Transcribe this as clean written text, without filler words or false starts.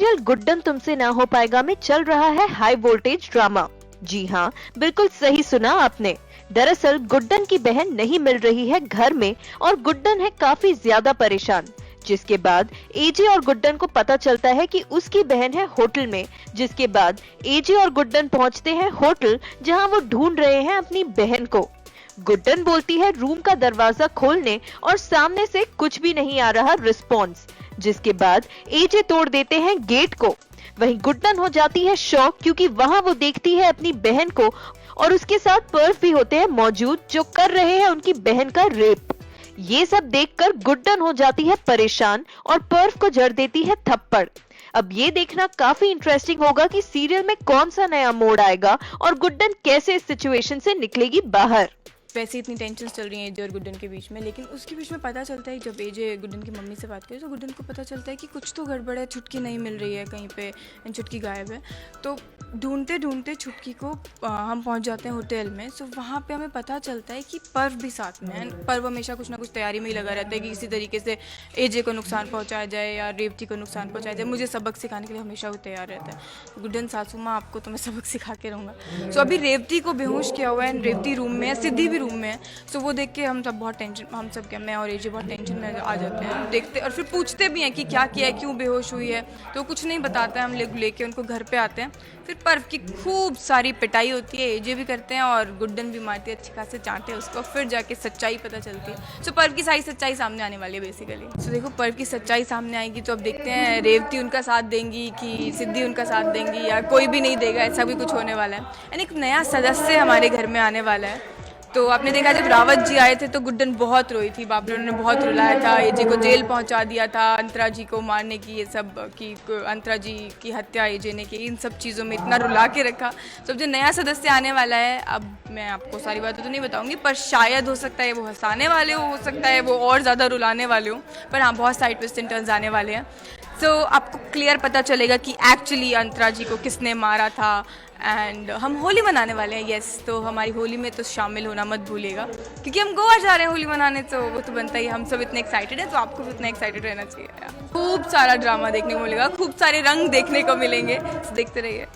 Serial Guddan तुमसे ना हो पाएगा में चल रहा है हाई वोल्टेज ड्रामा। जी हाँ, बिल्कुल सही सुना आपने। दरअसल गुड्डन की बहन नहीं मिल रही है घर में और गुड्डन है काफी ज्यादा परेशान। जिसके बाद एजे और गुड्डन को पता चलता है कि उसकी बहन है होटल में। जिसके बाद एजे और गुड्डन पहुंचते हैं होटल, जहां वो ढूंढ रहे हैं अपनी बहन को। गुड्डन बोलती है रूम का दरवाजा खोलने और सामने से कुछ भी नहीं आ रहा रिस्पॉन्स। जिसके बाद एजे तोड़ देते हैं गेट को। वहीं गुड्डन हो जाती है शॉक, क्योंकि वहां वो देखती है अपनी बहन को और उसके साथ पर्फ भी होते हैं मौजूद, जो कर रहे हैं उनकी बहन का रेप। ये सब देखकर गुड्डन हो जाती है परेशान और पर्फ को जड़ देती है थप्पड़। अब ये देखना काफी इंटरेस्टिंग होगा कि सीरियल में कौन सा नया मोड़ आएगा और गुड्डन कैसे इस सिचुएशन से निकलेगी बाहर। वैसे इतनी टेंशन चल रही है एजे और गुड्डन के बीच में, लेकिन उसके बीच में पता चलता है, जब एजे गुड्डन की मम्मी से बात करे तो गुड्डन को पता चलता है कि कुछ तो गड़बड़ है, छुटकी नहीं मिल रही है कहीं पे, छुटकी गायब है। तो ढूंढते ढूंढते छुटकी को हम पहुंच जाते हैं होटल में। सो वहाँ पे हमें पता चलता है कि पर्व भी साथ में है। पर्व हमेशा कुछ ना कुछ तैयारी में ही लगा रहता है कि किसी तरीके से एजे को नुकसान पहुँचाया जाए या रेवती को नुकसान पहुँचाया जाए। मुझे सबक सिखाने के लिए हमेशा वो तैयार रहता है। गुड्डन सासू माँ, आपको तो मैं सबक सिखा के रहूँगा। सो अभी रेवती को बेहोश किया हुआ है, रेवती रूम में है, सिद्धि भी रूम में है। सो वो देख के हम सब बहुत टेंशन, हम सब क्या, मैं और एजे बहुत टेंशन में आ जाते हैं। देखते और फिर पूछते भी हैं कि क्या किया है, क्यों बेहोश हुई है। तो कुछ नहीं बताता है। हम लेके उनको घर पे आते हैं। फिर पर्व की खूब सारी पिटाई होती है, एजे भी करते हैं और गुड्डन भी मारती है, अच्छे खासे चांटे उसको। फिर जाके सच्चाई पता चलती है। सो पर्व की सारी सच्चाई सामने आने वाली है बेसिकली। सो देखो, पर्व की सच्चाई सामने आएगी तो अब देखते हैं रेवती उनका साथ देंगी कि सिद्धि उनका साथ देंगी या कोई भी नहीं देगा। ऐसा भी कुछ होने वाला है। एंड एक नया सदस्य हमारे घर में आने वाला है। तो आपने देखा जब रावत जी आए थे तो गुड्डन बहुत रोई थी, बाप रे, उन्होंने बहुत रुलाया था। एजे को जेल पहुंचा दिया था, अंतरा जी को मारने की, ये सब की अंतरा जी की हत्या एजे ने की, इन सब चीज़ों में इतना रुला के रखा। तो जो नया सदस्य आने वाला है, अब मैं आपको सारी बातें तो नहीं बताऊंगी, पर शायद हो सकता है वो हंसाने वाले हो सकता है वो और ज़्यादा रुलाने वाले हो। पर हाँ, बहुत साइड ट्विस्ट एंड टर्न्स आने वाले हैं। तो आपको क्लियर पता चलेगा कि एक्चुअली अंतरा जी को किसने मारा था। एंड हम होली मनाने वाले हैं, यस। तो हमारी होली में तो शामिल होना मत भूलिएगा, क्योंकि हम गोवा जा रहे हैं होली मनाने। तो वो तो बनता ही, हम सब इतने एक्साइटेड हैं, तो आपको भी इतना एक्साइटेड रहना चाहिए। खूब सारा ड्रामा देखने को मिलेगा, खूब सारे रंग देखने को मिलेंगे। तो देखते रहिए।